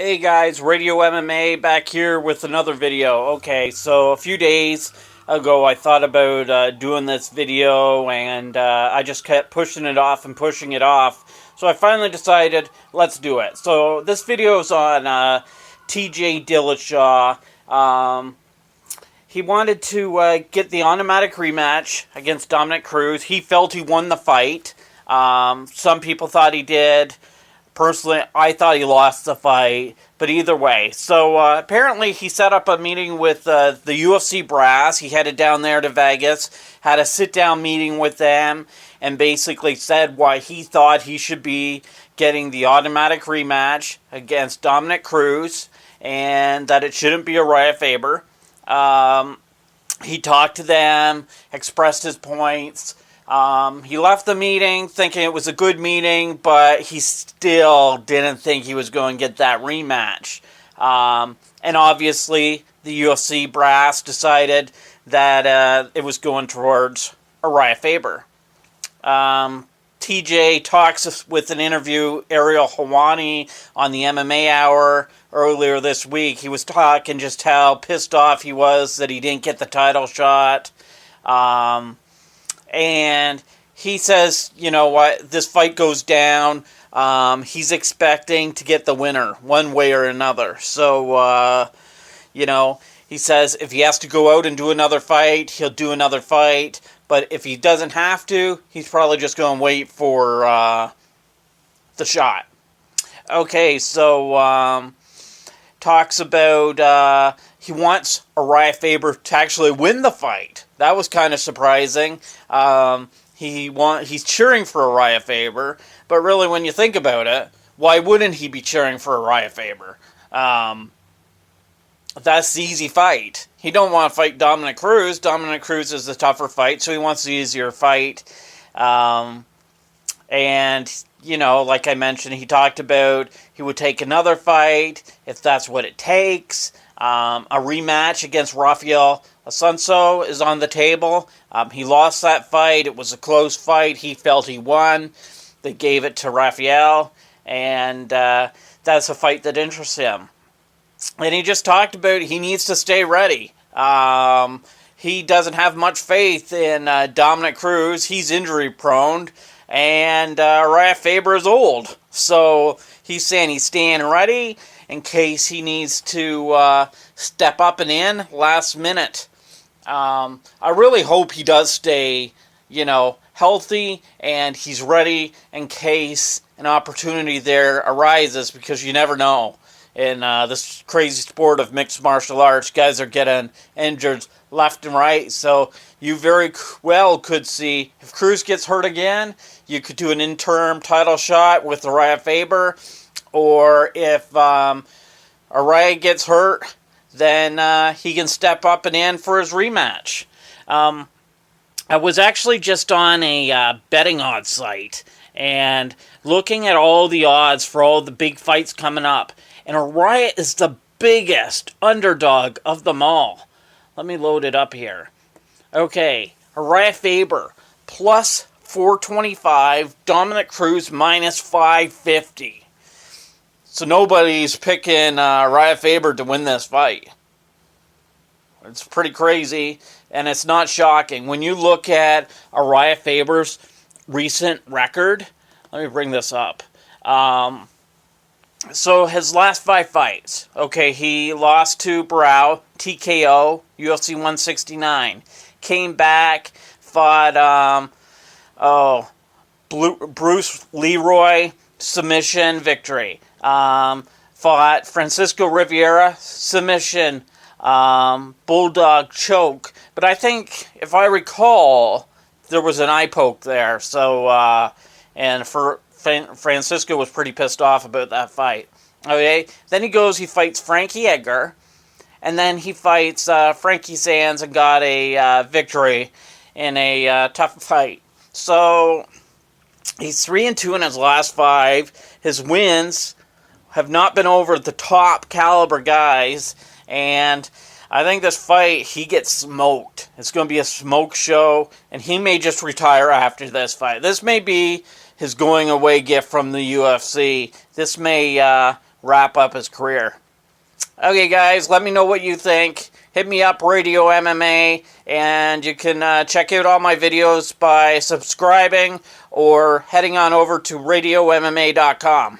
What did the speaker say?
Hey guys, Radio MMA back here with another video. Okay, so a few days ago I thought about doing this video and I just kept pushing it off and pushing it off. So I finally decided, let's do it. So this video is on TJ Dillashaw. He wanted to get the automatic rematch against Dominick Cruz. He felt he won the fight. Some people thought he did. Personally, I thought he lost the fight, but either way. So apparently he set up a meeting with the UFC brass. He headed down there to Vegas, had a sit-down meeting with them, and basically said why he thought he should be getting the automatic rematch against Dominick Cruz, and that it shouldn't be Urijah Faber. He talked to them, expressed his points. He left the meeting thinking it was a good meeting, but he still didn't think he was going to get that rematch. And obviously, the UFC brass decided that it was going towards Urijah Faber. TJ talks with an interview, Ariel Helwani, on the MMA Hour earlier this week. He was talking just how pissed off he was that he didn't get the title shot. And he says, you know what, this fight goes down. He's expecting to get the winner one way or another. So, he says if he has to go out and do another fight, he'll do another fight. But if he doesn't have to, he's probably just going to wait for the shot. Okay, so talks about he wants Urijah Faber to actually win the fight. That was kind of surprising. He's cheering for Urijah Faber, but really, when you think about it, why wouldn't he be cheering for Urijah Faber? That's the easy fight. He don't want to fight Dominick Cruz. Dominick Cruz is the tougher fight, so he wants the easier fight. And like I mentioned, he talked about he would take another fight if that's what it takes. A rematch against Rafael Assunção is on the table. He lost that fight. It was a close fight. He felt he won. They gave it to Rafael, and that's a fight that interests him. And he just talked about he needs to stay ready. He doesn't have much faith in Dominick Cruz. He's injury prone, and Urijah Faber is old. So he's saying he's staying ready in case he needs to step up and in last minute. I really hope he does stay, healthy and he's ready in case an opportunity there arises, because you never know. In this crazy sport of mixed martial arts, guys are getting injured left and right, so you very well could see, if Cruz gets hurt again, you could do an interim title shot with Urijah Faber, or if Urijah gets hurt, then he can step up and in for his rematch. I was actually just on a betting odds site, and looking at all the odds for all the big fights coming up, and Urijah is the biggest underdog of them all. Let me load it up here. Okay, Urijah Faber, plus 425, Dominick Cruz, minus 550. So nobody's picking Urijah Faber to win this fight. It's pretty crazy, and it's not shocking. When you look at Urijah Faber's recent record, let me bring this up. So his last 5 fights, okay, he lost to Barao, TKO, UFC 169. Came back, fought Bruce Leroy, submission victory. Fought Francisco Rivera, submission, bulldog choke. But I think, if I recall, there was an eye poke there. So, and Francisco was pretty pissed off about that fight. Okay, then he fights Frankie Edgar, and then he fights Frankie Sands and got a victory in a tough fight. So he's 3-2 in his last 5. His wins have not been over the top caliber guys, and I think this fight, he gets smoked. It's going to be a smoke show, and he may just retire after this fight. This may be his going away gift from the UFC. This may wrap up his career. Okay, guys, let me know what you think. Hit me up, Radio MMA, and you can check out all my videos by subscribing or heading on over to RadioMMA.com.